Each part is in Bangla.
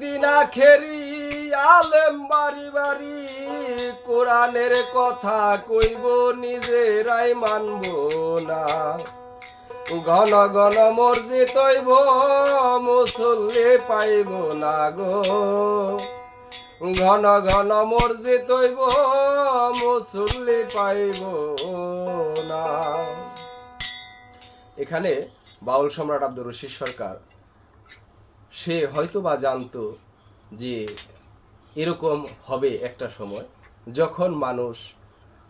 দিন আখেরি আলেম বাড়ি বাড়ি কোরআনের কথা কইব নিজেরাই মানব না। ঘন ঘন মসজিদ হইব মুসল্লি পাইব না গো, ঘন ঘন মসজিদ হইব মুসল্লি পাইব না। এখানে বাউল সম্রাট আব্দুর রশিদ সরকার সে হয়তো বা জানতো যে এরকম হবে একটা সময় যখন মানুষ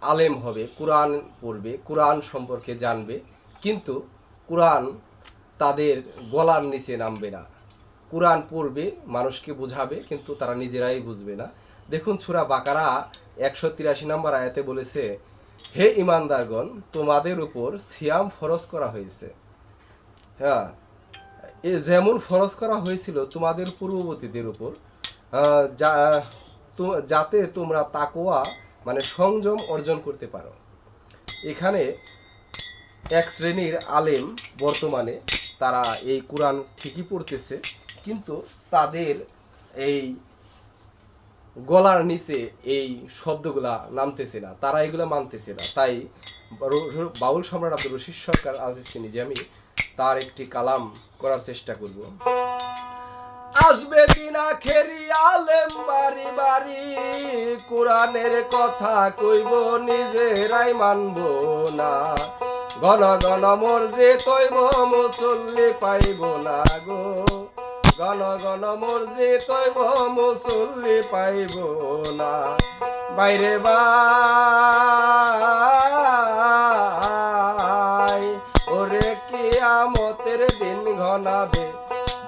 আলেম হবে, কোরআন পড়বে, কোরআন সম্পর্কে জানবে, কিন্তু কোরআন তাদের গলার নিচে নামবে না। কোরআন পড়বে, মানুষকে বুঝাবে, কিন্তু তারা নিজেরাই বুঝবে না। দেখুন সূরা বাকারা 183 নম্বর আয়াতে বলেছে, হে ঈমানদারগণ, তোমাদের উপর সিয়াম ফরজ করা হয়েছে। হ্যাঁ, এ যেমন ফরজ করা হয়েছিল তোমাদের পূর্ববর্তীদের উপর, যাতে তোমরা তাকওয়া মানে সংযম অর্জন করতে পারো। এখানে এক শ্রেণীর আলেম বর্তমানে তারা এই কোরআন ঠিকই পড়তেছে, কিন্তু তাদের এই গলার নিচে এই শব্দগুলা নামতেছে না, তারা এগুলো মানতেছে না। তাই বাউল সম্রাট আব্দুর রশিদ সরকার আজিজ আমি তার একটি কালাম করার চেষ্টা করব। আসবে দিন আখেরি আলেম বাড়ি বাড়ি কোরআনের কথা কইব নিজেরাই মানব না। ঘন ঘন মসজিদ হইব মুসল্লি পাইব না গো, ঘন ঘন মসজিদ হইব মুসল্লি পাইব না। বাইরে ভাই ওরে কিয়ামতের দিন ঘনাবে,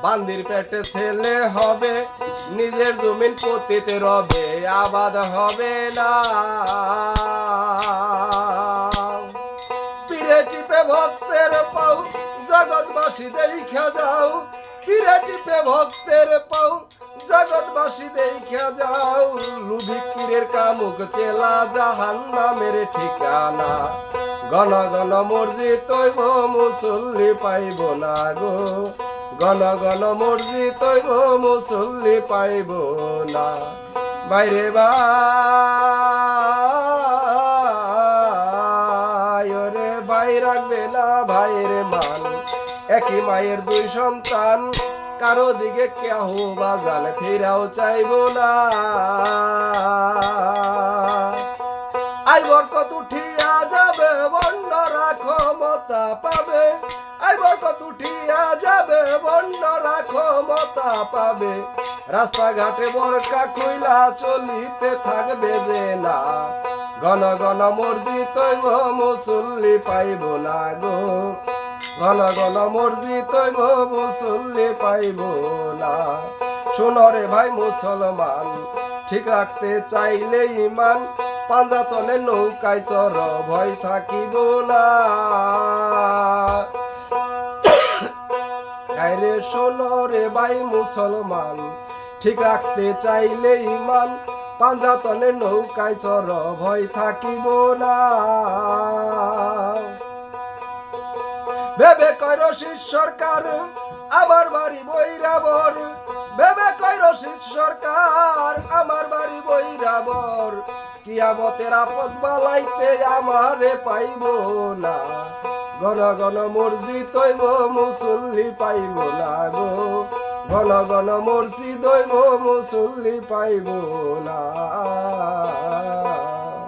বান্দির পেটে ছেলে হবে, নিজের জমিন পতিতে রবে, আবাদ হবে না। পীরে টিপে ভক্তের পাও জগৎবাসী দেখা যাও, পীরে টিপে ভক্তের পাও জগৎবাসী দেখা যাও। লুভিকিরের কামুক চেলা জাহান্নামের ঠিকানা। ঘন ঘন মসজিদ হইব মুসল্লি পাইব না গো, ঘন ঘন মসজিদ হইব মুসল্লি পাইব না। বাইরে ভাই ওরে ভাই রাখবে না ভাইয়ের মান, একই মায়ের দুই সন্তান, কারো দিকে কেহ বাজান ফিরাও চাইব না। আই বরকত উঠিয়া যাবে, বন্যরা ক্ষমতা পাবে, আই বরকত উঠিয়া যাবে, বন্যরা ক্ষমতা পাবে। রাস্তাঘাটে বরকা খুইলা চলিতে থাকবে যে না। ঘন ঘন মসজিদ হইব মুসল্লি পাইব না গো, ঘন ঘন মসজিদ হইব মুসল্লি পাইব না। শোনরে ভাই মুসলমান, ঠিক রাখতে চাইলে ইমান, পাঞ্জাতনে নৌকায় চর, ভয় থাকিব না। আরে শোনরে ভাই মুসলমান, ঠিক রাখতে চাইলে ইমান, পাঞ্জাতনে নৌকায় চর, ভয় থাকিব না। ভেবে কয় রশিদ সরকার আমার বাড়ি বৈরাবর, ভেবে কয় রশিদ সরকার আমার বাড়ি বৈরাবর, কিয়ামতের আপদ বালাইতে আমারে পাইব না। ঘন ঘন মসজিদ হইব মুসল্লি পাইব না গো, ঘন ঘন মসজিদ হইব মুসল্লি পাইব না।